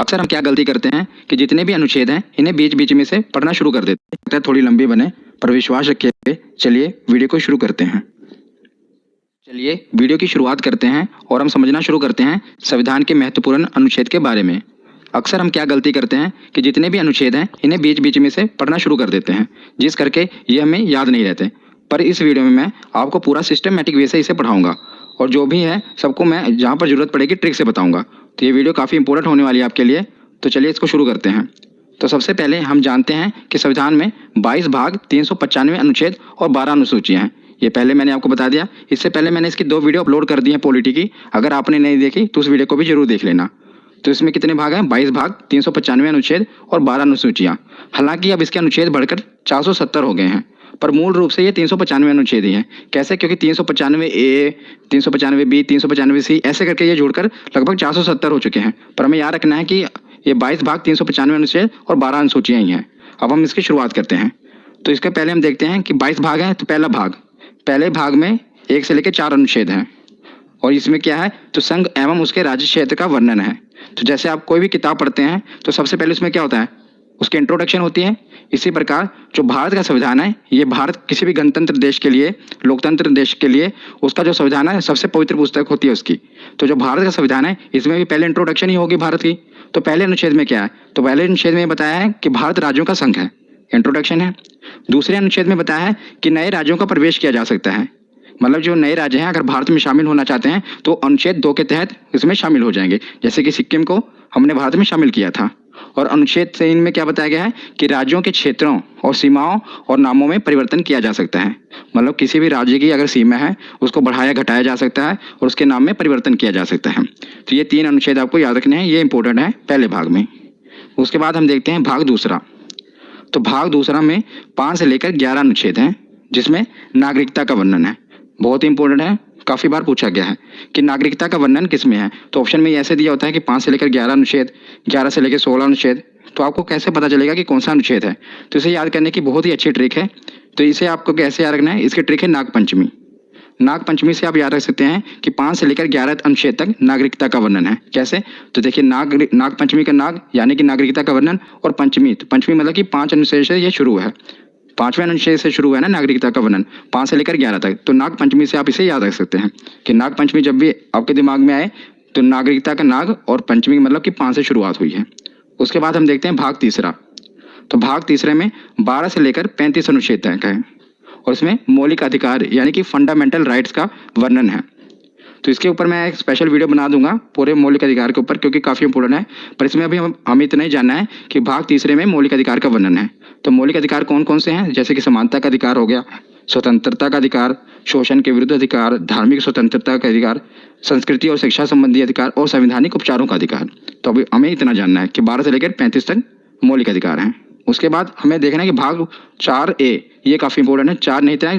अक्सर हम क्या गलती करते हैं कि जितने भी अनुच्छेद हैं इन्हें बीच बीच में से पढ़ना शुरू कर देते हैं। लगता है थोड़ी लंबी बने, पर विश्वास रखिए। चलिए वीडियो को शुरू करते हैं। चलिए वीडियो की शुरुआत करते हैं और हम समझना शुरू करते हैं संविधान के महत्वपूर्ण अनुच्छेद के बारे में। अक्सर हम क्या गलती करते हैं कि जितने भी अनुच्छेद हैं इन्हें बीच बीच में से पढ़ना शुरू कर देते हैं, जिस करके ये हमें याद नहीं रहते। पर इस वीडियो में मैं आपको पूरा सिस्टमेटिक वे से इसे पढ़ाऊंगा और जो भी है सबको मैं जहाँ पर जरूरत पड़ेगी ट्रिक से बताऊंगा। तो ये वीडियो काफ़ी इंपॉर्टेंट होने वाली है आपके लिए। तो चलिए इसको शुरू करते हैं। तो सबसे पहले हम जानते हैं कि संविधान में 22 भाग, 395 अनुच्छेद और 12 अनुसूचियाँ हैं। ये पहले मैंने आपको बता दिया। इससे पहले मैंने इसकी 2 वीडियो अपलोड कर दी हैं पॉलिटी की। अगर आपने नहीं देखी तो उस वीडियो को भी जरूर देख लेना। तो इसमें कितने भाग हैं? 22 भाग, 395 अनुच्छेद और 12 अनुसूचियाँ। हालांकि अब इसके अनुच्छेद बढ़कर 470 हो गए हैं, पर मूल रूप से ये 395 अनुच्छेद ही हैं। कैसे? क्योंकि 395 ए, 395 बी, 395 सी ऐसे करके ये जुड़कर लगभग 470 हो चुके हैं। पर हमें याद रखना है कि ये 22 भाग, 395 अनुच्छेद और 12 अनुसूचियाँ ही हैं। अब हम इसकी शुरुआत करते हैं। तो इसके पहले हम देखते हैं कि 22 भाग हैं। तो पहले भाग में 1 से लेकर 4 अनुच्छेद हैं और इसमें क्या है? तो संघ एवं उसके राज्य क्षेत्र का वर्णन है। तो जैसे आप कोई भी किताब पढ़ते हैं तो सबसे पहले उसमें क्या होता है? उसकी इंट्रोडक्शन होती है। इसी प्रकार जो भारत का संविधान है, ये भारत किसी भी गणतंत्र देश के लिए, लोकतंत्र देश के लिए उसका जो संविधान है सबसे पवित्र पुस्तक होती है उसकी। तो जो भारत का संविधान है इसमें भी पहले इंट्रोडक्शन ही होगी भारत की। तो पहले अनुच्छेद में क्या है? तो पहले अनुच्छेद में बताया है कि भारत राज्यों का संघ है, इंट्रोडक्शन है। दूसरे अनुच्छेद में बताया है कि नए राज्यों का प्रवेश किया जा सकता है। मतलब जो नए राज्य हैं अगर भारत में शामिल होना चाहते हैं तो अनुच्छेद 2 के तहत इसमें शामिल हो जाएंगे। जैसे कि सिक्किम को हमने भारत में शामिल किया था। और अनुच्छेद 3 में क्या बताया गया है कि राज्यों के क्षेत्रों और सीमाओं और नामों में परिवर्तन किया जा सकता है। मतलब किसी भी राज्य की अगर सीमा है उसको बढ़ाया घटाया जा सकता है और उसके नाम में परिवर्तन किया जा सकता है। तो ये 3 अनुच्छेद आपको याद रखने हैं, ये इंपॉर्टेंट है पहले भाग में। उसके बाद हम देखते हैं भाग दूसरा। तो भाग दूसरा में 5 से लेकर 11 अनुच्छेद हैं, जिसमें नागरिकता का वर्णन है। बहुत ही इंपॉर्टेंट है, काफ़ी बार पूछा गया है कि नागरिकता का वर्णन किस में है। तो ऑप्शन में ऐसे दिया होता है कि 5 से लेकर 11 अनुच्छेद, 11 से लेकर 16 अनुच्छेद। तो आपको कैसे पता चलेगा कि कौन सा अनुच्छेद है? तो इसे याद करने की बहुत ही अच्छी ट्रिक है। तो इसे आपको कैसे याद रखना है? इसकी ट्रिक है नागपंचमी। नागपंचमी से आप याद रख सकते हैं कि 5 से लेकर 11 अनुच्छेद तक नागरिकता का वर्णन है। कैसे? तो देखिए नागपंचमी का नाग यानी कि नागरिकता का वर्णन, और पंचमी, तो पंचमी मतलब कि 5 अनुच्छेद से ये शुरू है। 5वें अनुच्छेद से शुरू है ना नागरिकता का वर्णन, 5 से लेकर 11 तक। तो नाग पंचमी से आप इसे याद रख सकते हैं कि नाग पंचमी जब भी आपके दिमाग में आए तो नागरिकता का नाग और पंचमी मतलब कि 5 से शुरुआत हुई है। उसके बाद हम देखते हैं भाग तीसरा। तो भाग तीसरे में 12 से लेकर 35 अनुच्छेद तक है और इसमें मौलिक अधिकार यानी कि फंडामेंटल राइट्स का वर्णन है। तो इसके ऊपर मैं एक स्पेशल वीडियो बना दूंगा पूरे मौलिक अधिकार के ऊपर, क्योंकि काफ़ी इंपॉर्टेंट है। पर इसमें अभी हमें इतना ही जानना है कि भाग तीसरे में मौलिक अधिकार का वर्णन है। तो मौलिक अधिकार कौन कौन से हैं? जैसे कि समानता का अधिकार हो गया, स्वतंत्रता का अधिकार, शोषण के विरुद्ध अधिकार, धार्मिक स्वतंत्रता का अधिकार, संस्कृति और शिक्षा संबंधी अधिकार और संवैधानिक उपचारों का अधिकार। तो अभी हमें इतना जानना है कि 12 से लेकर 35 तक मौलिक अधिकार हैं। उसके बाद हमें देखना है कि भाग 4A, ये काफ़ी इंपॉर्टेंट है। 4 नहीं था,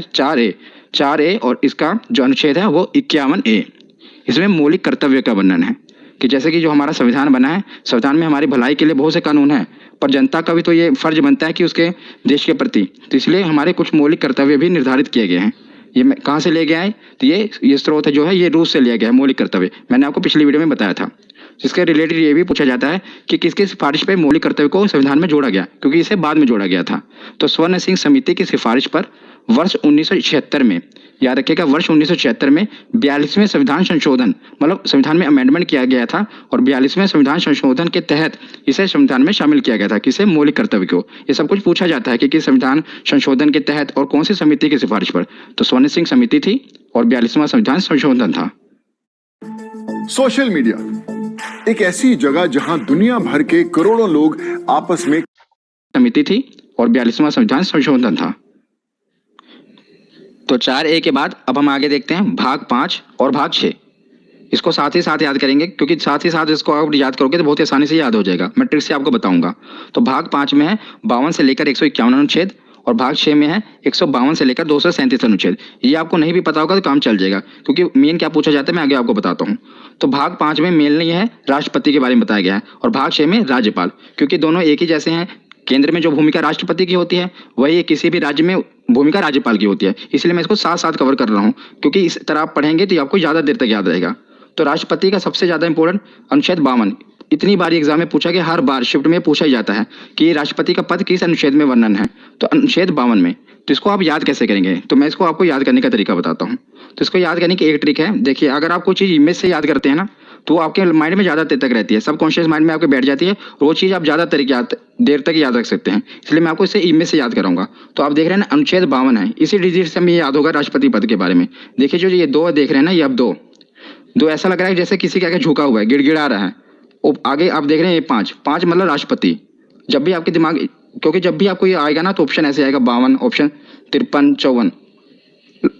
4A और इसका जो अनुच्छेद है वो 51A। इसमें मौलिक कर्तव्य का वर्णन है कि जैसे कि जो हमारा संविधान बना है, संविधान में हमारी भलाई के लिए बहुत से कानून हैं, पर जनता का भी तो ये फर्ज बनता है कि उसके देश के प्रति, तो इसलिए हमारे कुछ मौलिक कर्तव्य भी निर्धारित किए गए हैं। ये मैं कहाँ से ले गया है? तो ये स्रोत जो है ये रूस से लिया गया है मौलिक कर्तव्य। मैंने आपको पिछली वीडियो में बताया था। जिसके रिलेटेड ये भी पूछा जाता है कि किसकी सिफारिश पर मौलिक कर्तव्य को संविधान में जोड़ा गया, क्योंकि इसे बाद में जोड़ा गया था। तो स्वर्ण सिंह समिति की सिफारिश पर वर्ष 1976 में, याद रखिएगा, वर्ष 1976 में 42वें संविधान संशोधन, मतलब संविधान में अमेंडमेंट किया गया था और 42वें संविधान संशोधन के तहत इसे संविधान में शामिल किया गया था। किसे? मौलिक कर्तव्य को। ये सब कुछ पूछा जाता है कि किस संविधान संशोधन के तहत और कौन सी समिति की सिफारिश पर। तो स्वर्ण सिंह समिति थी और 42वां संविधान संशोधन था। सोशल मीडिया एक ऐसी जगह जहां दुनिया भर के करोड़ों लोग आपस में, समिति थी और 42वां संविधान संशोधन था। तो 4A के बाद अब हम आगे देखते हैं भाग 5 और भाग 6। इसको साथ ही साथ याद करेंगे, क्योंकि साथ ही साथ इसको आप याद करोगे तो बहुत आसानी से याद हो जाएगा। मैं ट्रिक से आपको बताऊंगा। तो भाग 5 में है 52 से लेकर 151 अनुच्छेद और भाग 6 में है 152 से लेकर 237 अनुच्छेद। ये आपको नहीं भी पता होगा तो काम चल जाएगा, क्योंकि मेन क्या पूछा जाता है मैं आगे आपको बताता हूँ। तो भाग 5 में मेन ये है राष्ट्रपति के बारे में बताया गया है और भाग 6 में राज्यपाल, क्योंकि दोनों एक ही जैसे हैं। केंद्र में जो भूमिका राष्ट्रपति की होती है वही किसी भी राज्य में भूमिका राज्यपाल की होती है। इसलिए मैं इसको साथ साथ कवर कर रहा हूँ, क्योंकि इस तरह आप पढ़ेंगे तो आपको ज़्यादा देर तक याद रहेगा। तो राष्ट्रपति का सबसे ज़्यादा इंपॉर्टेंट अनुच्छेद 52, इतनी बार एग्जाम में पूछा गया, हर बार शिफ्ट में पूछा ही जाता है कि राष्ट्रपति का पद किस अनुच्छेद में वर्णन है। तो अनुच्छेद 52 में। तो इसको आप याद कैसे करेंगे, तो मैं इसको आपको याद करने का तरीका बताता हूँ। तो इसको याद करने की एक ट्रिक है। देखिए, अगर आप कोई चीज़ इमेज से याद करते हैं ना, तो वो आपके माइंड में ज़्यादा देर तक रहती है, सबकॉन्शियस माइंड में आपके बैठ जाती है, और वो चीज़ आप ज़्यादा देर तक याद रख सकते हैं। इसलिए मैं आपको इसे इमेज से याद कराऊंगा। तो आप देख रहे हैं ना, अनुच्छेद 52 है, इसी डिजिट से हमें याद होगा राष्ट्रपति पद के बारे में। देखिए, जो ये 2 देख रहे हैं ना, ये अब दो ऐसा लग रहा है जैसे किसी के आगे झुका हुआ है, गिड़गिड़ा रहा है। आगे आप देख रहे हैं ये 5 मतलब राष्ट्रपति। जब भी आपके दिमाग, क्योंकि जब भी आपको ये आएगा ना, तो ऑप्शन ऐसे आएगा 52, ऑप्शन 53, 54,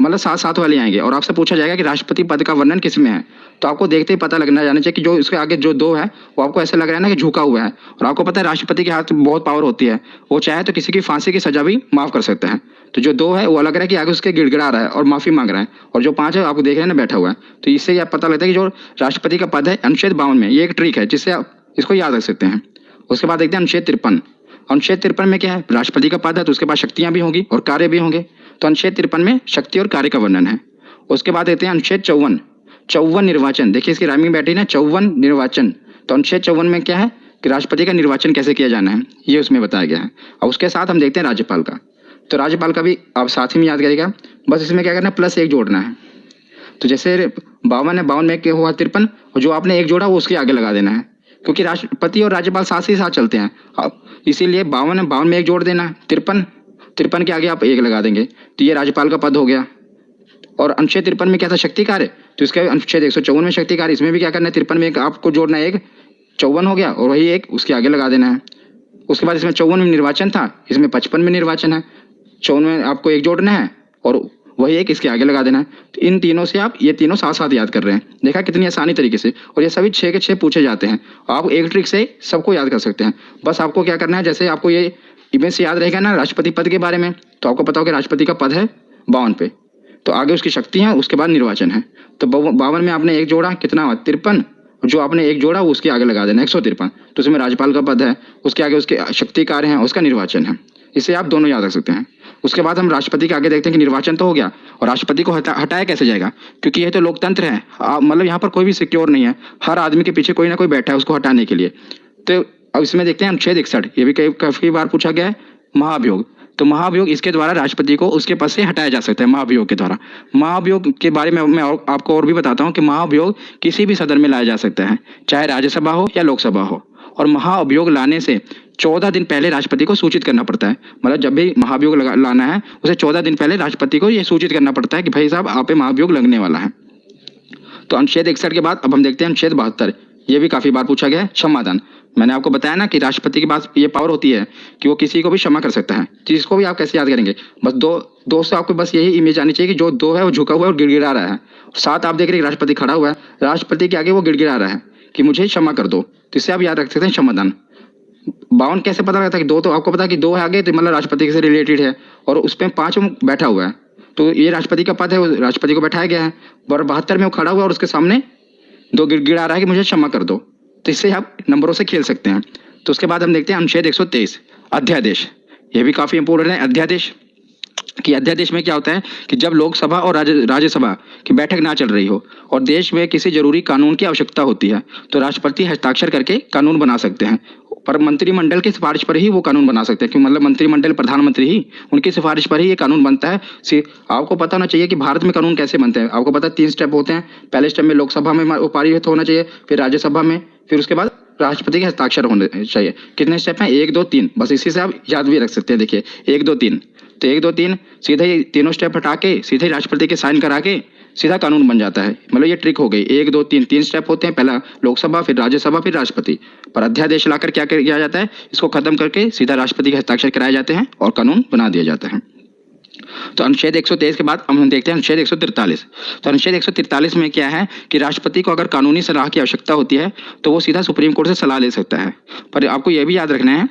मतलब 7 वाले आएंगे, और आपसे पूछा जाएगा कि राष्ट्रपति पद का वर्णन किस में है। तो आपको देखते ही पता लगना जाना चाहिए कि जो इसके आगे जो 2 है, वो आपको ऐसा लग रहा है ना कि झुका हुआ है। और आपको पता है राष्ट्रपति के हाथ में बहुत पावर होती है, वो चाहे तो किसी की फांसी की सजा भी माफ कर सकता है। तो जो 2 है, वो लग रहा है कि आगे उसके गिड़गिड़ा रहा है और माफी मांग रहा है, और जो 5 है, आपको देख रहे हैं ना, बैठा हुआ है। तो इससे आप पता लगता है कि जो राष्ट्रपति का पद है अनुच्छेद 52 में, ये एक ट्रिक है जिससे आप इसको याद रख सकते हैं। उसके बाद देखते हैं अनुच्छेद 53। अनुच्छेद 53 में क्या है, राष्ट्रपति का पद है तो उसके पास शक्तियां भी होंगी और कार्य भी होंगे। तो अनुच्छेद 53 में शक्ति और कार्य का वर्णन है। उसके बाद देखते हैं अनुच्छेद 54 निर्वाचन। देखिए, इसकी राइमिंग बैठी ना, 54 निर्वाचन। तो अनुच्छेद 54 में क्या है कि राष्ट्रपति का निर्वाचन कैसे किया जाना है, ये उसमें बताया गया है। और उसके साथ हम देखते हैं राज्यपाल का। तो राज्यपाल का भी आप साथ ही में याद करिएगा, बस इसमें क्या करना है, +1 जोड़ना है। तो जैसे 52 है, 52 में क्या हुआ 53, और जो आपने 1 जोड़ा वो उसके आगे लगा देना है, क्योंकि राष्ट्रपति और राज्यपाल साथ ही साथ चलते हैं। इसीलिए 52 है, 52 में 1 जोड़ देना है। 53 के आगे आप 1 लगा देंगे, तो ये राज्यपाल का पद हो गया। और अनुच्छेद 53 में क्या था, शक्ति कार्य। तो इसके अनुच्छेद 154 में शक्ति कार्य, इसमें भी क्या करना है, 53 में 1 आपको जोड़ना है, 1 54 हो गया, और वही 1 उसके आगे लगा देना है। उसके बाद इसमें 54 में निर्वाचन था, इसमें 55 में निर्वाचन है। 54 में आपको 1 जोड़ना है और वही 1 इसके आगे लगा देना है। तो इन तीनों से आप ये तीनों साथ साथ याद कर रहे हैं। देखा कितनी आसानी तरीके से, और ये सभी 6 के 6 पूछे जाते हैं। आप एक ट्रिक से सबको याद कर सकते हैं। बस आपको क्या करना है, जैसे आपको ये इमेज से याद रहेगा ना राष्ट्रपति पद के बारे में, तो आपको पता हो कि राष्ट्रपति का पद है 52 पे, तो आगे उसकी शक्ति है, उसके बाद निर्वाचन है। तो 52 में आपने 1 जोड़ा, कितना हुआ 53, जो आपने 1 जोड़ा वो उसके आगे लगा देना 153। तो उसमें राज्यपाल का पद है, उसके आगे उसके शक्ति कार्य हैं, उसका निर्वाचन है। इससे आप दोनों याद रख सकते हैं। उसके बाद हम राष्ट्रपति के आगे देखते हैं कि निर्वाचन तो हो गया, और राष्ट्रपति को हटाया कैसे जाएगा, क्योंकि यह तो लोकतंत्र है। मतलब यहाँ पर कोई भी सिक्योर नहीं है, हर आदमी के पीछे कोई ना कोई बैठा है उसको हटाने के लिए। तो अब इसमें देखते हैं अनुच्छेद 61, ये भी काफी बार पूछा गया है, महाभियोग। तो महाभियोग, इसके द्वारा राष्ट्रपति को उसके पद से हटाया जा सकता है, महाभियोग के द्वारा। महाभियोग के बारे में मैं आपको और भी बताता हूँ कि महाभियोग किसी भी सदन में लाया जा सकता है, चाहे राज्यसभा हो या लोकसभा हो। और महाअभियोग लाने से 14 दिन पहले राष्ट्रपति को सूचित करना पड़ता है। मतलब जब भी महाभियोग लाना है, उसे 14 दिन पहले राष्ट्रपति को यह सूचित करना पड़ता है कि भाई साहब, आप पे महाभियोग लगने वाला है। तो अनुच्छेद 61 के बाद अब हम देखते हैं अनुच्छेद 72। ये भी काफी बार पूछा गया है, क्षमादान। मैंने आपको बताया ना कि राष्ट्रपति के पास ये पावर होती है कि वो किसी को भी क्षमा कर सकता है। तो इसको भी आप कैसे याद करेंगे, बस दो से आपको बस यही इमेज आनी चाहिए कि जो 2 है वो झुका हुआ है और गिड़गिड़ा रहा है। 7 आप देख रहे हैं राष्ट्रपति खड़ा हुआ है, राष्ट्रपति के आगे वो गिड़गिड़ा रहा है कि मुझे क्षमा कर दो। तो इससे आप याद रख सकते हैं क्षमादान। 52 कैसे पता लगता है कि 2, तो आपको पता है कि 2 है आगे, तो मतलब राष्ट्रपति से रिलेटेड है, और उस पर 5 बैठा हुआ है, तो ये राष्ट्रपति का पद है, राष्ट्रपति को बैठाया गया है। और 72 में वो खड़ा हुआ है और उसके सामने 2 गिड़गिड़ा रहा है कि मुझे क्षमा कर दो। तो इससे आप नंबरों से खेल सकते हैं। तो उसके बाद हम देखते हैं अनुच्छेद 123 अध्यादेश। ये भी काफी इंपॉर्टेंट है। अध्यादेश कि अध्यादेश में क्या होता है कि जब लोकसभा और राज्यसभा की बैठक ना चल रही हो और देश में किसी जरूरी कानून की आवश्यकता होती है, तो राष्ट्रपति हस्ताक्षर करके कानून बना सकते हैं। पर मंत्रिमंडल की सिफारिश पर ही वो कानून बना सकते हैं, क्योंकि मतलब मंत्रिमंडल, प्रधानमंत्री ही, उनकी सिफारिश पर ही ये कानून बनता है। आपको पता होना चाहिए कि भारत में कानून कैसे बनते हैं। आपको पता है 3 स्टेप होते हैं। पहले स्टेप में लोकसभा में वो पारित होना चाहिए, फिर राज्यसभा में, फिर उसके बाद राष्ट्रपति के हस्ताक्षर होने चाहिए। कितने स्टेप हैं, 1 2 3। बस इसी से आप याद भी रख सकते हैं। देखिए 1 2 3, तो 1 2 3 सीधे ही तीनों स्टेप हटा के सीधे राष्ट्रपति के साइन करा के सीधा कानून बन जाता है। मतलब ये ट्रिक हो गई। 1 2 3 3 स्टेप होते हैं, पहला लोकसभा, फिर राज्यसभा, फिर राष्ट्रपति। पर अध्यादेश लाकर क्या किया जाता है, इसको खत्म करके सीधा राष्ट्रपति के हस्ताक्षर कराए जाते हैं और कानून बना दिया जाता है। तो अनुच्छेद 123 के बाद हम देखते हैं अनुच्छेद 143। तो अनुच्छेद 143 में क्या है कि राष्ट्रपति को अगर कानूनी सलाह की आवश्यकता होती है तो वो सीधा सुप्रीम कोर्ट से सलाह ले सकता है। पर आपको यह भी याद रखना है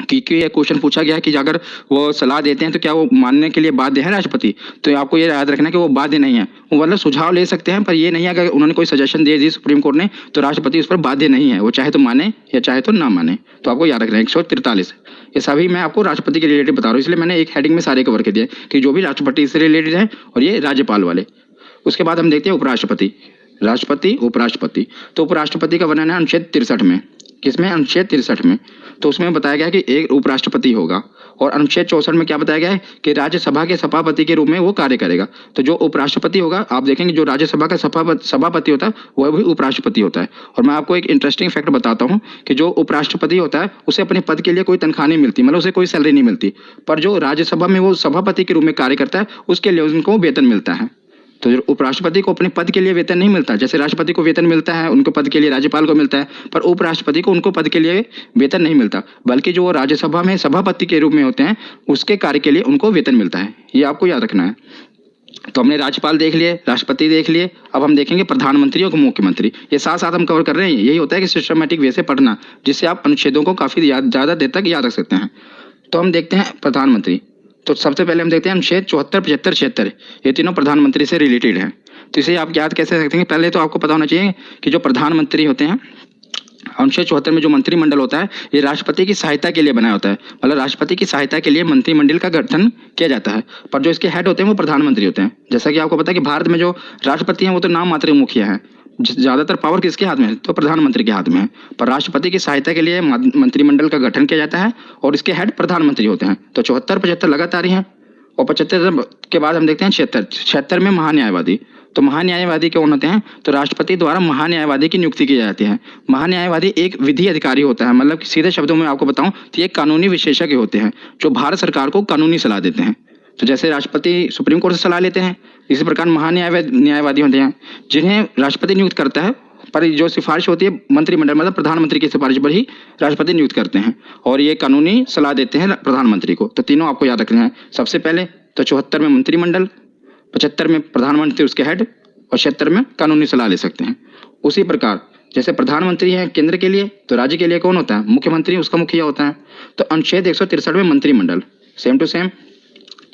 कि ये क्वेश्चन पूछा गया कि अगर वो सलाह देते हैं तो क्या वो मानने के लिए बाध्य है राष्ट्रपति। तो आपको ये याद रखना है कि वो बाध्य नहीं है। वो मतलब सुझाव ले सकते हैं, पर ये नहीं है अगर उन्होंने कोई सजेशन दे दी सुप्रीम कोर्ट ने तो राष्ट्रपति उस पर बाध्य नहीं है। वो चाहे तो माने या चाहे तो ना माने। तो आपको याद रखना है 143। ये सभी मैं आपको राष्ट्रपति के रिलेटेड बता रहा हूँ, इसलिए मैंने एक हेडिंग में सारे कवर कर दिए कि जो भी राष्ट्रपति से रिलेटेड है और ये राज्यपाल वाले। उसके बाद हम देखते हैं उपराष्ट्रपति। राष्ट्रपति, उपराष्ट्रपति। तो उपराष्ट्रपति का वर्णन है अनुच्छेद 63 में। किसमें? अनुच्छेद 63 में। तो उसमें बताया गया है कि एक उपराष्ट्रपति होगा, और अनुच्छेद 64 में क्या बताया गया है कि राज्यसभा के सभापति के रूप में वो कार्य करेगा। तो जो उपराष्ट्रपति होगा, आप देखेंगे जो राज्यसभा का सभापति होता है वह भी उपराष्ट्रपति होता है। और मैं आपको एक इंटरेस्टिंग फैक्ट बताता हूँ कि जो उपराष्ट्रपति होता है उसे अपने पद के लिए कोई तनख्वाह नहीं मिलती, मतलब उसे कोई सैलरी नहीं मिलती, पर जो राज्यसभा में वो सभापति के रूप में कार्य करता है उसके लिए उनको वेतन मिलता है। तो जो उपराष्ट्रपति को अपने पद के लिए वेतन नहीं मिलता, जैसे राष्ट्रपति को वेतन मिलता है उनको पद के लिए, राज्यपाल को मिलता है, पर उपराष्ट्रपति को उनको पद के लिए वेतन नहीं मिलता, बल्कि जो वो राज्यसभा में सभापति के रूप में होते हैं उसके कार्य के लिए उनको वेतन मिलता है। ये आपको याद रखना है। तो हमने राज्यपाल देख लिए, राष्ट्रपति देख लिए, अब हम देखेंगे प्रधानमंत्री और मुख्यमंत्री। ये साथ साथ हम कवर कर रहे हैं। यही होता है कि सिस्टमेटिक वे से पढ़ना, जिससे आप अनुच्छेदों को काफ़ी ज़्यादा देर तक याद रख सकते हैं। तो हम देखते हैं प्रधानमंत्री। तो सबसे पहले हम देखते हैं अनुच्छेद 74, 75, 76, ये तीनों प्रधानमंत्री से रिलेटेड हैं। तो इसे आप याद कैसे रखते हैं? पहले तो आपको पता होना चाहिए कि जो प्रधानमंत्री होते हैं, अनुच्छेद 74 में जो मंत्रिमंडल होता है ये राष्ट्रपति की सहायता के लिए बनाया होता है, मतलब राष्ट्रपति की सहायता के लिए मंत्रिमंडल का गठन किया जाता है, पर जो इसके हेड होते हैं वो प्रधानमंत्री होते हैं। जैसा कि आपको पता है कि भारत में जो राष्ट्रपति हैं वो तो नाम मात्र मुखिया हैं, ज़्यादातर पावर किसके हाथ में है? तो प्रधानमंत्री के हाथ में है, पर राष्ट्रपति की सहायता के लिए मंत्रिमंडल का गठन किया जाता है और इसके हेड प्रधानमंत्री होते हैं। तो 74, 75 लगातार ही हैं, और 75 के बाद हम देखते हैं 76। 76 में महान्यायवादी। तो महान्यायवादी कौन होते हैं? तो राष्ट्रपति द्वारा महान्यायवादी की नियुक्ति की जाती है। महान्यायवादी एक विधि अधिकारी होता है, मतलब सीधे शब्दों में आपको बताऊं तो ये कानूनी विशेषज्ञ होते हैं जो भारत सरकार को कानूनी सलाह देते हैं। तो जैसे राष्ट्रपति सुप्रीम कोर्ट से सलाह लेते हैं, इसी प्रकार न्यायवादी होते हैं जिन्हें राष्ट्रपति नियुक्त करता है, पर जो सिफारिश होती है मंत्रिमंडल, मतलब प्रधानमंत्री की सिफारिश पर ही राष्ट्रपति नियुक्त करते हैं, और ये कानूनी सलाह देते हैं प्रधानमंत्री को। तो तीनों आपको याद रखना है। सबसे पहले तो 74 में मंत्रिमंडल, 75 में प्रधानमंत्री उसके हेड, और 76 में कानूनी सलाह ले सकते हैं। उसी प्रकार जैसे प्रधानमंत्री है केंद्र के लिए, तो राज्य के लिए कौन होता है? मुख्यमंत्री, उसका मुखिया होता है। तो अनुच्छेद 163 में मंत्रिमंडल, सेम टू सेम।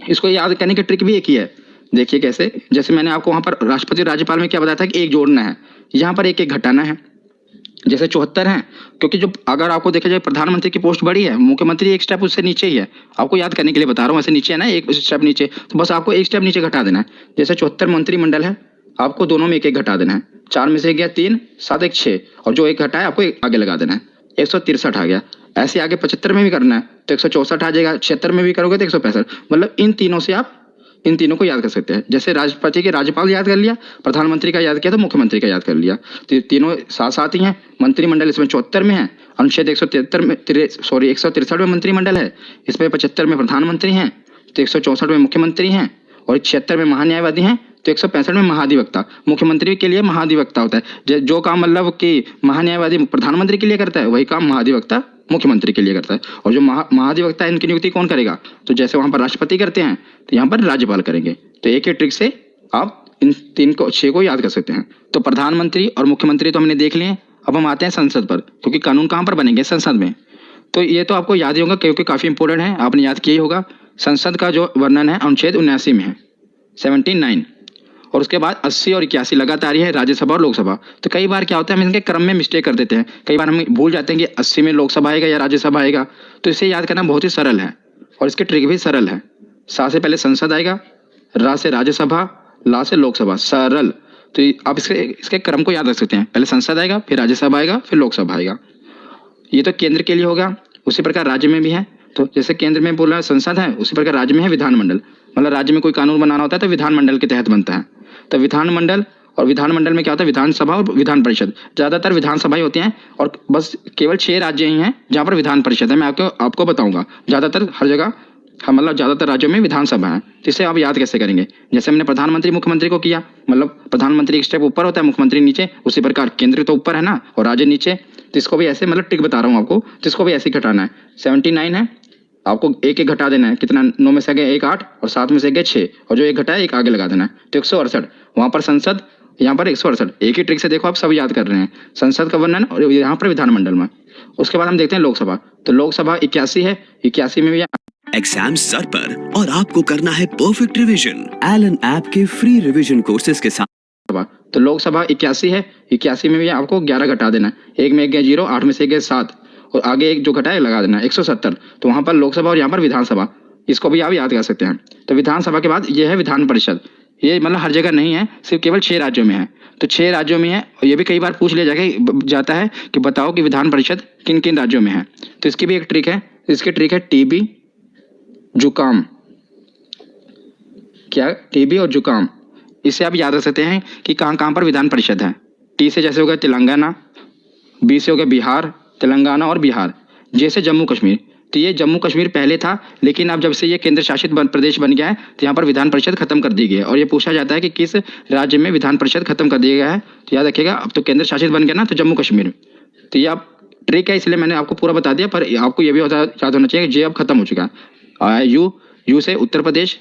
इसको याद करने की ट्रिक भी एक ही है। देखिए कैसे, जैसे मैंने आपको वहाँ पर राष्ट्रपति और राज्यपाल में क्या बताया था कि एक जोड़ना है, यहाँ पर एक एक घटाना है। जैसे 74 है, क्योंकि जो अगर आपको देखा जाए प्रधानमंत्री की पोस्ट बड़ी है, मुख्यमंत्री एक स्टेप उससे नीचे ही है, आपको याद करने के लिए बता रहा हूँ। ऐसे नीचे है ना, एक स्टेप नीचे, तो बस आपको एक स्टेप नीचे घटा देना है। जैसे 74 मंत्रिमंडल है, आपको दोनों में एक एक घटा देना है। 4 में से एक गया 3, 7 एक 6, और जो एक घटा है आपको एक आगे लगा देना है, 163 आ गया। ऐसे आगे 75 में भी करना है तो 164 आ जाएगा, 76 में भी करोगे तो 165। मतलब इन तीनों से आप इन तीनों को याद कर सकते हैं। जैसे राष्ट्रपति के राज्यपाल याद कर लिया, प्रधानमंत्री का याद किया तो मुख्यमंत्री का याद कर लिया। तो तीनों साथ साथ ही हैं। मंत्रिमंडल इसमें 74 में है, अनुच्छेद 163 में 163 में मंत्रिमंडल है, इसमें 75 में प्रधानमंत्री हैं, तो 164 में मुख्यमंत्री हैं, और 76 में महान्यायवादी हैं, तो 165 में महाधिवक्ता। मुख्यमंत्री के लिए महाधिवक्ता होता है। जो काम मतलब कि महान्यायवादी प्रधानमंत्री के लिए करता है, वही काम महाधिवक्ता मुख्यमंत्री के लिए करता है। और जो महाधिवक्ता इनकी नियुक्ति कौन करेगा? तो जैसे वहां पर राष्ट्रपति करते हैं तो यहाँ पर राज्यपाल करेंगे। तो एक ही ट्रिक से आप इन 6 को याद कर सकते हैं। तो प्रधानमंत्री और मुख्यमंत्री तो हमने देख लिए। अब हम आते हैं संसद पर, क्योंकि कानून कहाँ पर बनेंगे? संसद में। तो ये तो आपको याद ही होगा क्योंकि काफी इंपॉर्टेंट है, आपने याद किया ही होगा। संसद का जो वर्णन है अनुच्छेद 79 में है, 79, और उसके बाद 80 और 81 लगातार है, राज्यसभा और लोकसभा। तो कई बार क्या होता है, हम इनके क्रम में मिस्टेक कर देते हैं। कई बार हम भूल जाते हैं कि 80 में लोकसभा आएगा या राज्यसभा आएगा। तो इसे याद करना बहुत ही सरल है, और इसकी ट्रिक भी सरल है। सा से पहले संसद आएगा, रा से राज्यसभा, ला से लोकसभा, सरल। तो आप इसके क्रम को याद रख सकते हैं। पहले संसद आएगा, फिर राज्यसभा आएगा, फिर लोकसभा आएगा। ये तो केंद्र के लिए होगा। उसी प्रकार राज्य में भी है। तो जैसे केंद्र में बोल रहा है संसद है, उसी प्रकार राज्य में है विधानमंडल। मतलब राज्य में कोई कानून बनाना होता है तो विधानमंडल के तहत बनता है। तो विधानमंडल, और विधानमंडल में क्या होता है? विधानसभा और विधान परिषद। ज्यादातर विधानसभाएं होती हैं, और बस केवल 6 राज्य ही हैं जहाँ पर विधान परिषद है। मैं आपको बताऊंगा, ज्यादातर हर जगह मतलब ज्यादातर राज्यों में विधानसभा है। तो इसे आप याद कैसे करेंगे? जैसे हमने प्रधानमंत्री मुख्यमंत्री को किया, मतलब प्रधानमंत्री एक स्टेप ऊपर होता है, मुख्यमंत्री नीचे। उसी प्रकार केंद्र तो ऊपर है ना, और राज्य नीचे। तो इसको भी ऐसे, मतलब टिक बता रहा हूँ आपको, तो इसको भी ऐसे घटाना है। 79 है, आपको एक एक घटा देना है। कितना? 9 में से गए 1 8, और 7 में से गए 6, और जो एक घटा है एक आगे लगा देना है। तो 168 वहाँ पर संसद, यहाँ पर 168। एक ही ट्रिक से देखो आप सब याद कर रहे हैं, संसद का वर्णन और यहाँ पर विधानमंडल में। उसके बाद हम देखते हैं लोकसभा। तो लोकसभा 81 है, 81 में भी एग्जाम सर पर और आपको करना है परफेक्ट रिवीजन एलन ऐप के फ्री रिवीजन कोर्सेज के साथ। तो लोकसभा 81 है, 81 में भी आपको 11 घटा देना है। 1 में 1 गए 0, 8 में से गए 7, और आगे एक जो घटा है लगा देना है 170। तो वहां पर लोकसभा और यहाँ पर विधानसभा, इसको भी आप याद कर सकते हैं। तो विधानसभा के बाद यह है विधान परिषद, ये मतलब हर जगह नहीं है, सिर्फ केवल 6 राज्यों में है। तो 6 राज्यों में है और ये भी कई बार पूछ लिया जाता है कि बताओ कि विधान परिषद किन किन राज्यों में है। तो इसकी भी एक ट्रिक है, इसकी ट्रिक है टीबी, जुकाम। क्या? टीबी और जुकाम। इससे आप याद रख सकते हैं कि कहाँ कहाँ पर विधान परिषद है। टी से जैसे हो गया तेलंगाना, बी से हो गया बिहार, तेलंगाना और बिहार। जैसे जम्मू कश्मीर, तो ये जम्मू कश्मीर पहले था, लेकिन अब जब से ये केंद्र शासित प्रदेश बन गया है तो यहाँ पर विधान परिषद खत्म कर दी गई है। और ये पूछा जाता है कि किस राज्य में विधान परिषद खत्म कर दिया गया है, तो याद रखिएगा अब तो केंद्र शासित बन गया ना, तो जम्मू कश्मीर। तो ये आप ट्रिक है, इसलिए मैंने आपको पूरा बता दिया, पर आपको ये भी याद होना चाहिए कि जे अब खत्म हो चुका है। यू से उत्तर प्रदेश,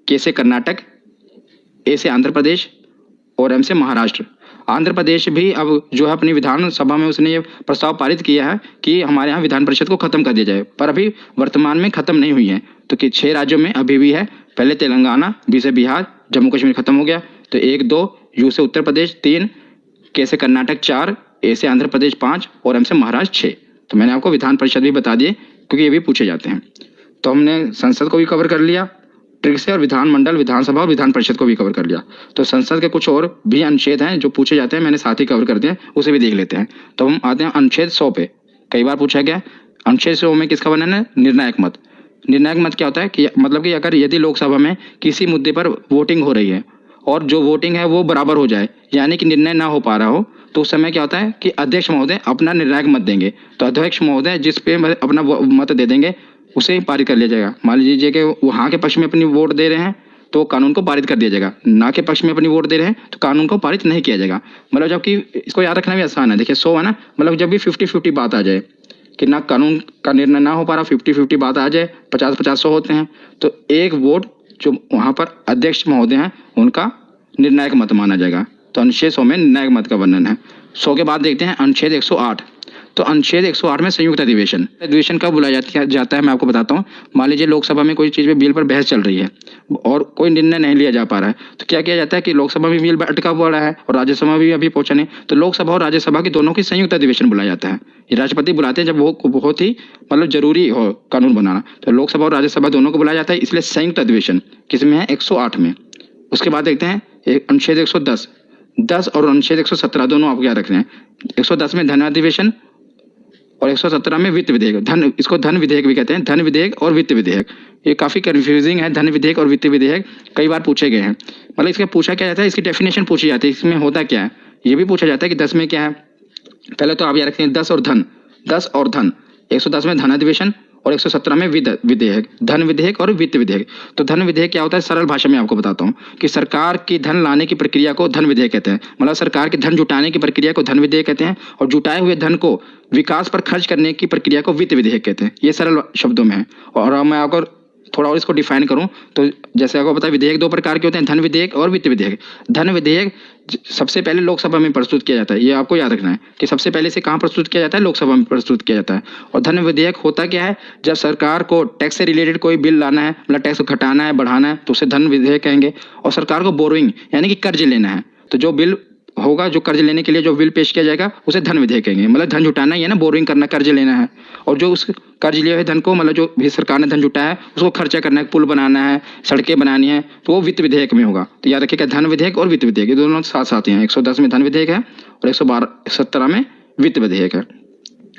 के से कर्नाटक, ए से आंध्र प्रदेश और एम से महाराष्ट्र। आंध्र प्रदेश भी अब जो है अपनी विधानसभा में उसने ये प्रस्ताव पारित किया है कि हमारे यहाँ विधान परिषद को खत्म कर दिया जाए, पर अभी वर्तमान में खत्म नहीं हुई है। तो कि 6 राज्यों में अभी भी है, पहले तेलंगाना, बी से बिहार, जम्मू कश्मीर खत्म हो गया, तो 1 2, यू से उत्तर प्रदेश 3, के से कर्नाटक 4, ए से आंध्र प्रदेश 5 और एम से महाराष्ट्र 6। तो मैंने आपको विधान परिषद भी बता दिए क्योंकि ये भी पूछे जाते हैं। तो हमने संसद को भी कवर कर लिया ट्रिक से, और विधानमंडल, विधानसभा और विधान परिषद को भी कवर कर लिया। तो संसद के कुछ और भी अनुच्छेद हैं जो पूछे जाते हैं, मैंने साथ ही कवर कर दिए, उसे भी देख लेते हैं। तो हम आते हैं अनुच्छेद 100 पे। कई बार पूछा गया अनुच्छेद 100 में किसका वर्णन है? निर्णायक मत। निर्णायक मत क्या होता है कि मतलब कि अगर यदि लोकसभा में किसी मुद्दे पर वोटिंग हो रही है और जो वोटिंग है वो बराबर हो जाए, यानी कि निर्णय ना हो पा रहा हो, तो उस समय क्या होता है कि अध्यक्ष महोदय अपना निर्णायक मत देंगे। तो अध्यक्ष महोदय जिस पे अपना मत दे देंगे उसे ही पारित कर लिया जाएगा। मान लीजिए कि वहाँ के पक्ष में अपनी वोट दे रहे हैं तो कानून को पारित कर दिया जाएगा, ना के पक्ष में अपनी वोट दे रहे हैं तो कानून को पारित नहीं किया जाएगा। मतलब जबकि इसको याद रखना भी आसान है। देखिए 100 है ना, मतलब जब भी 50-50 बात आ जाए कि ना कानून का निर्णय ना हो पा रहा, 50-50 बात आ जाए, 50-50 100 होते हैं, तो एक वोट जो वहाँ पर अध्यक्ष महोदय हैं उनका निर्णायक मत माना जाएगा। तो अनुच्छेद 100 में निर्णायक मत का वर्णन है। 100 के बाद देखते हैं अनुच्छेद 108। तो अनुच्छेद 108 में संयुक्त अधिवेशन। अधिवेशन कब बुलाया जाता है मैं आपको बताता हूँ। मान लीजिए लोकसभा में कोई चीज़ पे बिल पर बहस चल रही है और कोई निर्णय नहीं लिया जा पा रहा है, तो क्या किया जाता है कि लोकसभा में बिल अटका हुआ है और राज्यसभा में भी अभी पहुंचा नहीं, तो लोकसभा और राज्यसभा की दोनों की संयुक्त अधिवेशन बुलाया जाता है। ये राष्ट्रपति बुलाते हैं जब वो बहुत ही मतलब जरूरी हो कानून बनाना, तो लोकसभा और राज्यसभा दोनों को बुलाया जाता है, इसलिए संयुक्त अधिवेशन किसमें है? 108 में। उसके बाद देखते हैं अनुच्छेद 110 और अनुच्छेद 117 दोनों आपको याद रखने हैं। 110 में धन अधिवेशन और 117 में वित्त विधेयक। धन, इसको धन विधेयक भी कहते हैं, धन विधेयक और वित्त विधेयक। ये काफ़ी कंफ्यूजिंग है, धन विधेयक और वित्त विधेयक कई बार पूछे गए हैं। मतलब इसका पूछा क्या जाता है, इसकी डेफिनेशन पूछी जाती है, इसमें होता क्या है ये भी पूछा जाता है कि 10 में क्या है। पहले तो आप याद रखते हैं 10 और धन, 10 और धन। 110 में धन अधिवेशन और 117 में विधेयक, धन विधेयक और वित्त विधेयक। तो धन विधेयक क्या होता है, सरल भाषा में आपको बताता हूँ कि सरकार की धन लाने की प्रक्रिया को धन विधेयक कहते हैं। मतलब सरकार की धन जुटाने की प्रक्रिया को धन विधेयक कहते हैं और जुटाए हुए धन को विकास पर खर्च करने की प्रक्रिया को वित्त विधेयक कहते हैं। ये सरल शब्दों में है। और मैं आपको थोड़ा और इसको डिफाइन करूं तो जैसे आपको पता है विधेयक 2 प्रकार के होते हैं, धन विधेयक और वित्त विधेयक। धन विधेयक सबसे पहले लोकसभा में प्रस्तुत किया जाता है, ये आपको याद रखना है कि सबसे पहले से कहाँ प्रस्तुत किया जाता है, लोकसभा में प्रस्तुत किया जाता है। और धन विधेयक होता क्या है, जब सरकार को टैक्स से रिलेटेड कोई बिल लाना है, मतलब टैक्स को घटाना है बढ़ाना है, तो उसे धन विधेयक कहेंगे। और सरकार को बोरोइंग यानी कि कर्ज लेना है, तो जो बिल होगा, जो कर्ज लेने के लिए जो बिल पेश किया जाएगा उसे धन विधेयक कहेंगे। मतलब धन जुटाना ही है ना, बोरिंग करना, कर्ज लेना है। और जो उस कर्ज लिए हुए धन को, मतलब जो भी सरकार ने धन जुटाया है उसको खर्चा करना है, पुल बनाना है, सड़कें बनानी है, तो वो वित्त विधेयक में होगा। तो याद रखिएगा धन विधेयक और वित्त विधेयक ये दोनों साथ साथ हैं। 110 में धन विधेयक है और 117 में वित्त विधेयक है।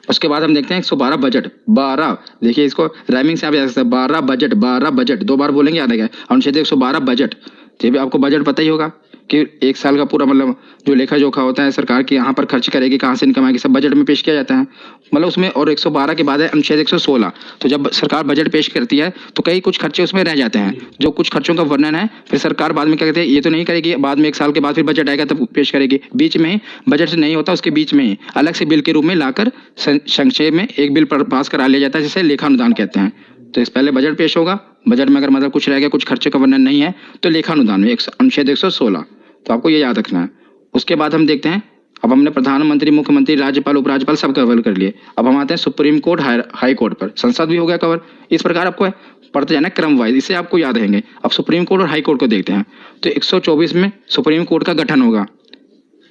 उसके बाद हम देखते हैं 112 बजट। 12 देखिए, इसको राइमिंग से आप याद सकते हैं, 12 बजट, 12 बजट 2 बार बोलेंगे, याद है। अनुच्छेद 112 बजट, ये भी आपको बजट पता ही होगा कि एक साल का पूरा मतलब जो लेखा जोखा होता है सरकार की, यहाँ पर खर्च करेगी, कहाँ से इनकम आएगी, सब बजट में पेश किया जाता है। मतलब उसमें और 112 के बाद है अनुच्छेद 116। तो जब सरकार बजट पेश करती है तो कई कुछ खर्चे उसमें रह जाते हैं, जो कुछ खर्चों का वर्णन है फिर सरकार बाद में क्या कहते हैं, ये तो नहीं करेगी, बाद में 1 साल के बाद फिर बजट आएगा तब पेश करेगी। बीच में बजट से नहीं होता, उसके बीच में ही अलग से बिल के रूप में लाकर संक्षेप में एक बिल पास करा लिया जाता है, जिसे लेखानुदान कहते हैं। तो इस पहले बजट पेश होगा, बजट में अगर मतलब कुछ रह गया, कुछ खर्चे का वर्णन नहीं है, तो लेखानुदान में अनुच्छेद 116। तो आपको ये याद रखना है। उसके बाद हम देखते हैं, अब हमने प्रधानमंत्री, मुख्यमंत्री, राज्यपाल, उपराज्यपाल सब कवर कर लिए। अब हम आते हैं सुप्रीम कोर्ट, हाई कोर्ट पर। संसद भी हो गया कवर। इस प्रकार आपको पढ़ते जाना क्रम वाइज, इससे आपको याद रहेंगे। अब सुप्रीम कोर्ट और हाई कोर्ट को देखते हैं। तो 124 में सुप्रीम कोर्ट का गठन होगा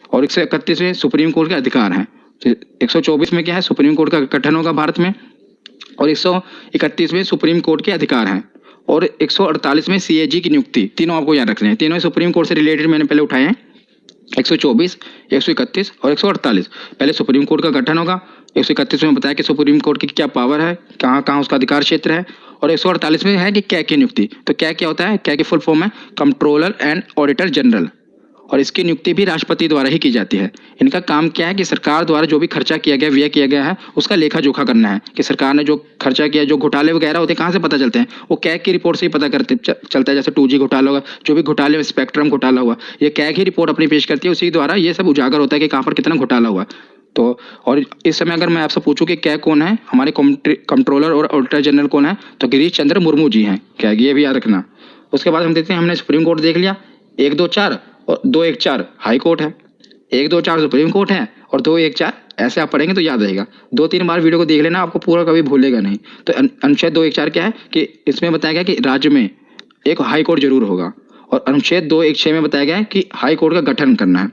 और 131 में सुप्रीम कोर्ट के अधिकार हैं। तो 124 में क्या है, सुप्रीम कोर्ट का गठन होगा भारत में, और 131 में सुप्रीम कोर्ट के अधिकार हैं। और 148 में सीएजी की नियुक्ति। तीनों आपको याद रखने हैं, तीनों सुप्रीम कोर्ट से रिलेटेड मैंने पहले उठाए हैं। 124, 131 और 148। पहले सुप्रीम कोर्ट का गठन होगा। 131 में बताया कि सुप्रीम कोर्ट की क्या पावर है, कहाँ कहाँ उसका अधिकार क्षेत्र है। और 148 में है कि क्या की नियुक्ति। तो क्या क्या होता है, क्या की फुल फॉर्म है कंट्रोलर एंड ऑडिटर जनरल, और इसकी नियुक्ति भी राष्ट्रपति द्वारा ही की जाती है। इनका काम क्या है कि सरकार द्वारा जो भी खर्चा किया गया, व्यय किया गया है, उसका लेखा जोखा करना है कि सरकार ने जो खर्चा किया, जो घोटाले वगैरह होते हैं कहाँ से पता चलते हैं, वो कैग की रिपोर्ट से ही पता चलता है। जैसे 2G घोटाला होगा, जो भी घोटाले, स्पेक्ट्रम घोटाला हुआ, ये कैग ही रिपोर्ट अपनी पेश करती है, उसी द्वारा ये सब उजागर होता है कि कहाँ पर कितना घोटाला हुआ। तो और इस समय अगर मैं आपसे पूछूं कि कैग कौन है, हमारे कंट्रोलर और ऑडिटर जनरल कौन है, तो गिरीश चंद्र मुर्मू जी हैं कैग, ये भी याद रखना। उसके बाद हम देखते हैं, हमने सुप्रीम कोर्ट देख लिया, 1, 2, 4 और 2, 1, 4 हाई कोर्ट है, 1, 2, 4 सुप्रीम कोर्ट है और 2, 1, 4 ऐसे आप पढ़ेंगे तो याद रहेगा। 2-3 बार वीडियो को देख लेना, आपको पूरा कभी भूलेगा नहीं। तो अनुच्छेद 2, 1, 4 क्या है कि इसमें बताया गया कि राज्य में एक हाई कोर्ट जरूर होगा, और अनुच्छेद 2, 1, 6 में बताया गया है कि हाई कोर्ट का गठन करना है।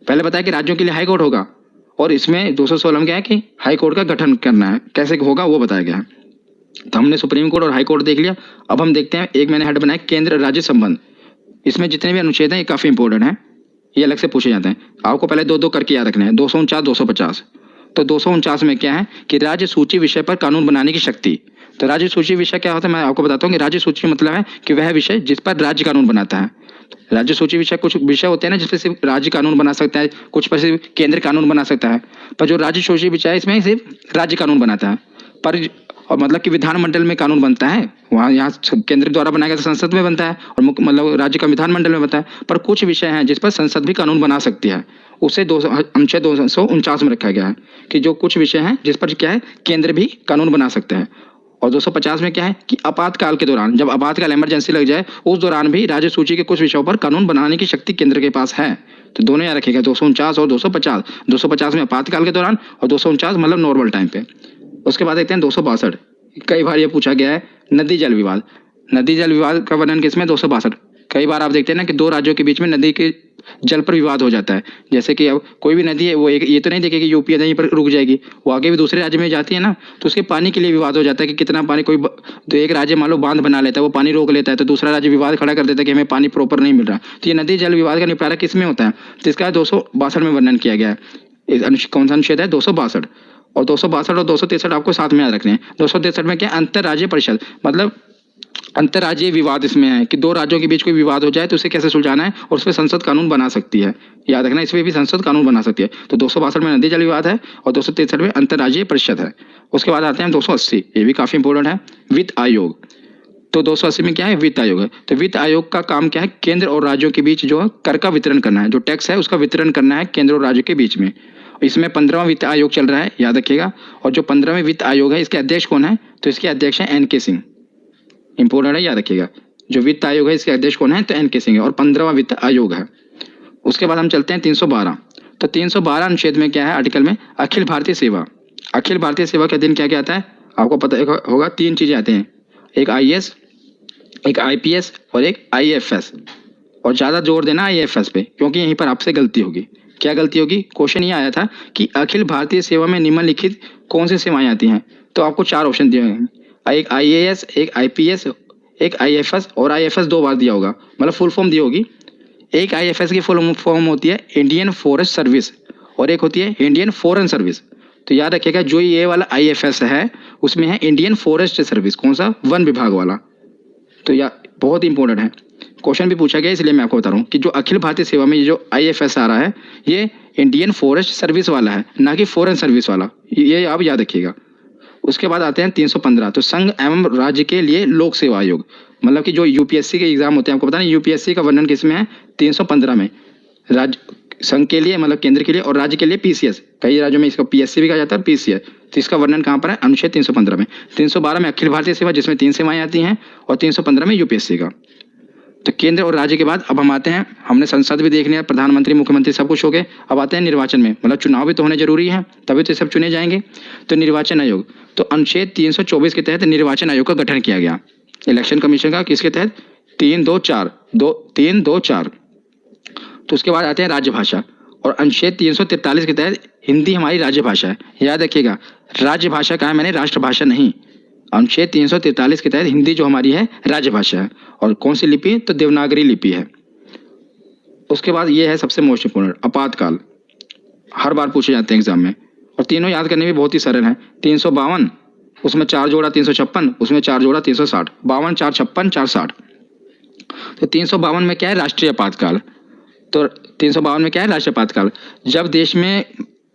पहले बताया कि राज्यों के लिए हाई कोर्ट होगा, और इसमें 216 में क्या है कि हाई कोर्ट का गठन करना है, कैसे होगा वो बताया गया है। तो हमने सुप्रीम कोर्ट और हाई कोर्ट देख लिया। अब हम देखते हैं, एक मैंने हेड बनाया केंद्र राज्य संबंध। इसमें जितने भी अनुच्छेद हैं ये काफ़ी इंपॉर्टेंट है, ये अलग से पूछे जाते हैं। आपको पहले 2-2 करके याद रखने हैं, 249, 250। तो 249 में क्या है कि राज्य सूची विषय पर कानून बनाने की शक्ति। तो राज्य सूची विषय क्या होता है, मैं आपको बताता हूँ कि राज्य सूची मतलब है कि वह विषय जिस पर राज्य कानून बनाता है। राज्य सूची विषय, कुछ विषय होते हैं ना जिस पर सिर्फ राज्य कानून बना सकता है, कुछ पर सिर्फ केंद्र कानून बना सकता है। पर जो राज्य सूची विषय है इसमें सिर्फ राज्य कानून बनाता है, पर और मतलब कि विधानमंडल में कानून बनता है, वहाँ यहाँ केंद्र द्वारा बनाया गया तो संसद में बनता है, और मतलब राज्य का विधानमंडल में बनता है। पर कुछ विषय हैं जिस पर संसद भी कानून बना सकती है, उसे अनुच्छेद 249 में रखा गया है कि जो कुछ विषय हैं जिस पर क्या है केंद्र भी कानून बना सकते हैं। और 250 में क्या है कि आपातकाल के दौरान, जब आपातकाल इमरजेंसी लग जाए, उस दौरान भी राज्य सूची के कुछ विषयों पर कानून बनाने की शक्ति केंद्र के पास है। तो दोनों याद रखिएगा, 249 और 250। 250 में आपातकाल के दौरान और 249 मतलब नॉर्मल टाइम पे। उसके बाद देखते हैं 262। कई बार ये पूछा गया है नदी जल विवाद। नदी जल विवाद का वर्णन किसमें, 262। कई बार आप देखते हैं ना कि दो राज्यों के बीच में नदी के जल पर विवाद हो जाता है। जैसे कि अब कोई भी नदी है, वो एक ये तो नहीं देखेगी यूपी यहीं पर रुक जाएगी, वो आगे भी दूसरे राज्य में जाती है ना, तो उसके पानी के लिए विवाद हो जाता है कि कितना पानी। कोई तो एक राज्य मान लो बांध बना लेता है, वो पानी रोक लेता है, तो दूसरा राज्य विवाद खड़ा कर देता है कि हमें पानी प्रॉपर नहीं मिल रहा। तो ये नदी जल विवाद का निपटारा किस में होता है, तो इसका 262 में वर्णन किया गया है। कौन सा अनुच्छेद है, 262। और 262 और 263 आपको साथ में याद रखने हैं। 263 में क्या, अंतर्राज्यीय परिषद, मतलब अंतर्राज्यीय विवाद इसमें है कि दो राज्यों के बीच कोई विवाद हो जाए तो उसे कैसे सुलझाना है, और उसमें संसद कानून बना सकती है। याद रखना, इसमें भी संसद कानून बना सकती है। तो 262 में नदी जल विवाद है और 263 में अंतर्राज्यीय परिषद है। उसके बाद आते हैं 280, ये भी काफी इंपॉर्टेंट है, वित्त आयोग। तो 280 में क्या है, वित्त आयोग है। तो वित्त आयोग का काम क्या है, केंद्र और राज्यों के बीच जो है कर का वितरण करना है, जो टैक्स है उसका वितरण करना है केंद्र और राज्य के बीच में। इसमें 15वां वित्त आयोग चल रहा है, याद रखिएगा। और जो 15वें वित्त आयोग है, इसके अध्यक्ष कौन है, तो इसके अध्यक्ष हैं NK सिंह। इंपॉर्टेंट है, याद रखिएगा। जो वित्त आयोग है इसके अध्यक्ष कौन है, तो NK सिंह है, और 15वां वित्त आयोग है। उसके बाद हम चलते हैं 312। तो 312 अनुच्छेद में क्या है, आर्टिकल में अखिल भारतीय सेवा। अखिल भारतीय सेवा के अधीन क्या क्या आता है, आपको पता होगा 3 चीजें आते हैं, एक IAS, एक IPS और एक IFS। और ज्यादा जोर देना IFS पे, क्योंकि यहीं पर आपसे गलती होगी। क्या गलती होगी, क्वेश्चन ये आया था कि अखिल भारतीय सेवा में निम्नलिखित कौन सी सेवाएं आती हैं, तो आपको 4 ऑप्शन दिए हैं, एक IAS, एक IPS, एक IFS, और IFS 2 बार दिया होगा, मतलब फुल फॉर्म दी होगी। एक IFS की फुल फॉर्म होती है इंडियन फॉरेस्ट सर्विस, और एक होती है इंडियन फॉरेन सर्विस। तो याद रखिएगा, जो ये वाला IFS है उसमें है इंडियन फॉरेस्ट सर्विस, कौन सा, वन विभाग वाला। तो यह बहुत इंपॉर्टेंट है, क्वेश्चन भी पूछा गया, इसलिए मैं आपको बता रहा हूँ कि जो अखिल भारतीय सेवा में ये जो IFS आ रहा है, ये इंडियन फॉरेस्ट सर्विस वाला है, ना कि फॉरेन सर्विस वाला, ये आप याद रखिएगा। उसके बाद आते हैं 315। तो संघ एवं राज्य के लिए लोक सेवा आयोग, मतलब कि जो UPSC के एग्जाम होते हैं, आपको पता नहीं UPSC का वर्णन किसमें है, 315 में। राज्य संघ के लिए मतलब केंद्र के लिए, और राज्य के लिए PCS, कई राज्यों में इसका PSC भी कहा जाता है, PCS। तो इसका वर्णन कहाँ पर है, अनुच्छेद 315 में। 312 में अखिल भारतीय सेवा, जिसमें 3 सेवाएं आती हैं, और 315 में UPSC का। तो केंद्र और राज्य के बाद अब हम आते हैं, हमने संसद भी देख लिया, प्रधानमंत्री, मुख्यमंत्री सब कुछ हो गए। अब आते हैं निर्वाचन में, मतलब चुनाव भी तो होने जरूरी है, तभी तो सब चुने जाएंगे। तो निर्वाचन आयोग, तो अनुच्छेद 324 के तहत निर्वाचन आयोग का गठन किया गया, इलेक्शन कमीशन का, किसके तहत, 324। तो उसके बाद आते हैं राजभाषा, और अनुच्छेद 343 के तहत हिंदी हमारी राज्य भाषा है। याद रखिएगा, राज्य भाषा का है, मैंने राष्ट्रभाषा नहीं। अनुच्छेद 343 के तहत हिंदी जो हमारी है राजभाषा है। और कौन सी लिपि है? तो देवनागरी लिपि है। उसके बाद ये है सबसे मोस्ट इंपोर्टेंट, आपातकाल। हर बार पूछे जाते हैं एग्जाम में, और तीनों याद करने भी बहुत ही सरल है। 352, उसमें 4 जोड़ा 356, उसमें 4 जोड़ा 360, 52 4 56 4 60। तो 352 में क्या है? राष्ट्रीय आपातकाल। तो 352 में क्या है? राष्ट्रीय आपातकाल। जब देश में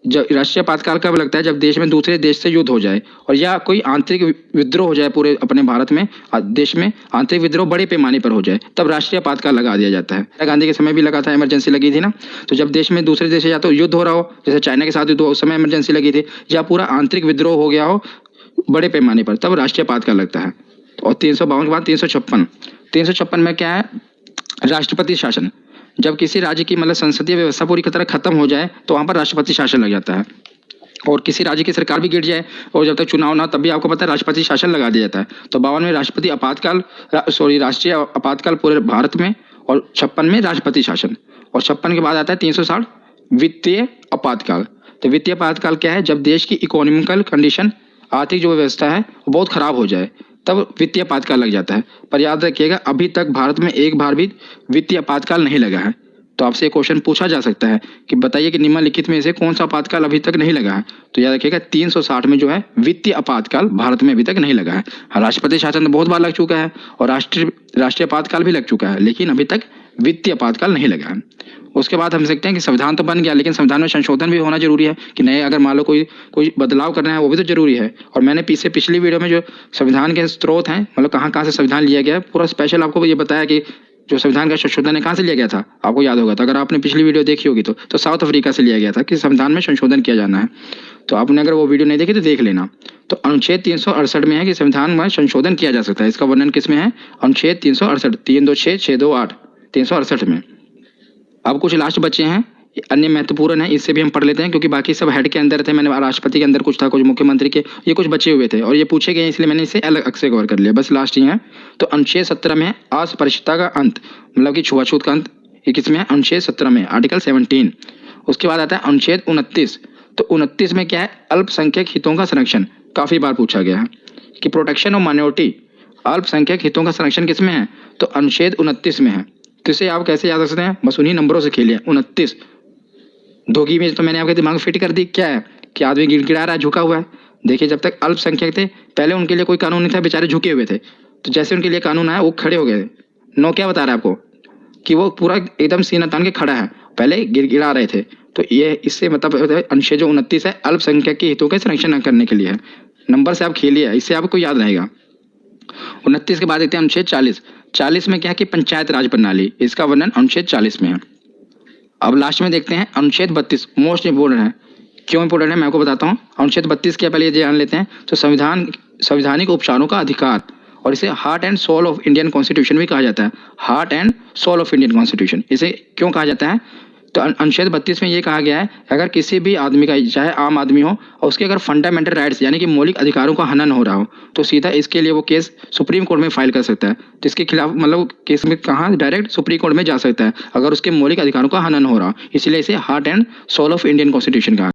राष्ट्रीय आपातकाल कब लगता है? जब देश में दूसरे देश से युद्ध हो जाए और या कोई आंतरिक विद्रोह हो जाए पूरे अपने भारत में, देश में आंतरिक विद्रोह बड़े पैमाने पर हो जाए, तब राष्ट्रीय आपातकाल लगा दिया जाता है। इंदिरा गांधी के समय भी लगा था, इमरजेंसी लगी थी ना। तो जब देश में दूसरे देश से या तो युद्ध हो रहा हो, जैसे चाइना के साथ युद्ध हो, उस समय इमरजेंसी लगी थी, या पूरा आंतरिक विद्रोह हो गया हो बड़े पैमाने पर, तब राष्ट्रीय आपातकाल लगता है। और 352 के बाद 356 में क्या है? राष्ट्रपति शासन। जब किसी राज्य की मतलब संसदीय व्यवस्था पूरी तरह खत्म हो जाए तो वहाँ पर राष्ट्रपति शासन लग जाता है। और किसी राज्य की सरकार भी गिर जाए और जब तक चुनाव ना, तब भी आपको पता है राष्ट्रपति शासन लगा दिया जाता है। तो 52 में राष्ट्रपति आपातकाल राष्ट्रीय आपातकाल पूरे भारत में, और 56 में राष्ट्रपति शासन, और 56 के बाद आता है 360 वित्तीय आपातकाल। तो वित्तीय आपातकाल क्या है? जब देश की इकोनॉमिकल कंडीशन, आर्थिक जो व्यवस्था है वो बहुत खराब हो जाए, तब वित्तीय आपातकाल लग जाता है। पर याद रखिएगा, अभी तक भारत में एक बार भी वित्तीय आपातकाल नहीं लगा है। तो आपसे एक क्वेश्चन पूछा जा सकता है कि बताइए कि निम्नलिखित में से कौन सा आपातकाल अभी तक नहीं लगा है? तो याद रखिएगा 360 में जो है वित्तीय आपातकाल भारत में अभी तक नहीं लगा है। राष्ट्रपति शासन तो बहुत बार लग चुका है और राष्ट्रीय आपातकाल भी लग चुका है, लेकिन अभी तक वित्तीय आपातकाल नहीं लगा है। उसके बाद हम सकते हैं कि संविधान तो बन गया, लेकिन संविधान में संशोधन भी होना जरूरी है कि नए, अगर मान लो कोई बदलाव करना है, वो भी तो जरूरी है। और मैंने पिछली वीडियो में जो संविधान के स्रोत हैं, मतलब कहाँ से संविधान लिया गया है, पूरा स्पेशल आपको ये बताया कि जो संविधान का संशोधन है कहाँ से लिया गया था, आपको याद होगा। तो अगर आपने पिछली वीडियो देखी होगी तो साउथ अफ्रीका से लिया गया था कि संविधान में संशोधन किया जाना है। तो आपने अगर वो वीडियो नहीं देखी तो देख लेना। तो अनुच्छेद 368 में है कि संविधान में संशोधन किया जा सकता है। इसका वर्णन किस में है? अनुच्छेद 368, 326 628 368 में। अब कुछ लास्ट बचे हैं, अन्य महत्वपूर्ण है, इससे भी हम पढ़ लेते हैं क्योंकि बाकी सब हेड के अंदर थे। मैंने राष्ट्रपति के अंदर कुछ था, कुछ मुख्यमंत्री के, ये कुछ बचे हुए थे और ये पूछे गए, इसलिए मैंने इसे अलग से कवर कर लिया। बस लास्ट ही है। तो अनुच्छेद 17 में अस्पृश्यता का अंत, मतलब कि छुआछूत का अंत, ये किसमें है? अनुच्छेद 17 में, आर्टिकल 17। उसके बाद आता है अनुच्छेद 29। तो 29 में क्या है? अल्पसंख्यक हितों का संरक्षण। काफी बार पूछा गया है कि प्रोटेक्शन ऑफ माइनॉरिटी, अल्पसंख्यक हितों का संरक्षण किसमें है? तो अनुच्छेद 29 में है। तो इसे आप कैसे याद रख सकते हैं? बस उन्हीं नंबरों से खेलिए। 29 धोगी में तो मैंने आपके दिमाग में फिट कर दी। क्या है कि आदमी गिड़गिड़ा रहा है, झुका हुआ है। देखिए, जब तक अल्पसंख्यक थे पहले उनके लिए कोई कानून नहीं था, बेचारे झुके हुए थे। तो जैसे उनके लिए कानून आया वो खड़े हो गए। नो क्या बता रहा है आपको कि वो पूरा एकदम सीना तान के खड़ा है, पहले गिड़गिड़ा रहे थे। तो ये इससे मतलब अनुच्छेद जो 29 है अल्पसंख्यक के हितों का संरक्षण करने के लिए है। नंबर से आप खेलिए, इससे आपको याद रहेगा। 29 के बाद देखते हैं अनुच्छेद 40 में क्या है कि पंचायत राज प्रणाली, इसका वर्णन अनुच्छेद 40 में है। अब लास्ट में देखते हैं अनुच्छेद 32, मोस्ट इंपोर्टेंट है। क्यों इंपोर्टेंट है मैं आपको बताता हूँ। अनुच्छेद 32 क्या, पहले ये जान लेते हैं। तो संवैधानिक उपचारों का अधिकार, और इसे heart and soul of Indian constitution भी कहा जाता है। Heart and soul of Indian constitution इसे क्यों कहा जाता है? तो अनुच्छेद 32 में ये कहा गया है, अगर किसी भी आदमी का, चाहे आम आदमी हो, और उसके अगर फंडामेंटल राइट्स यानी कि मौलिक अधिकारों का हनन हो रहा हो, तो सीधा इसके लिए वो केस सुप्रीम कोर्ट में फाइल कर सकता है। तो इसके खिलाफ मतलब केस में कहाँ डायरेक्ट सुप्रीम कोर्ट में जा सकता है अगर उसके मौलिक अधिकारों का हनन हो रहा हो। इसलिए इसे heart and soul of Indian constitution कहा।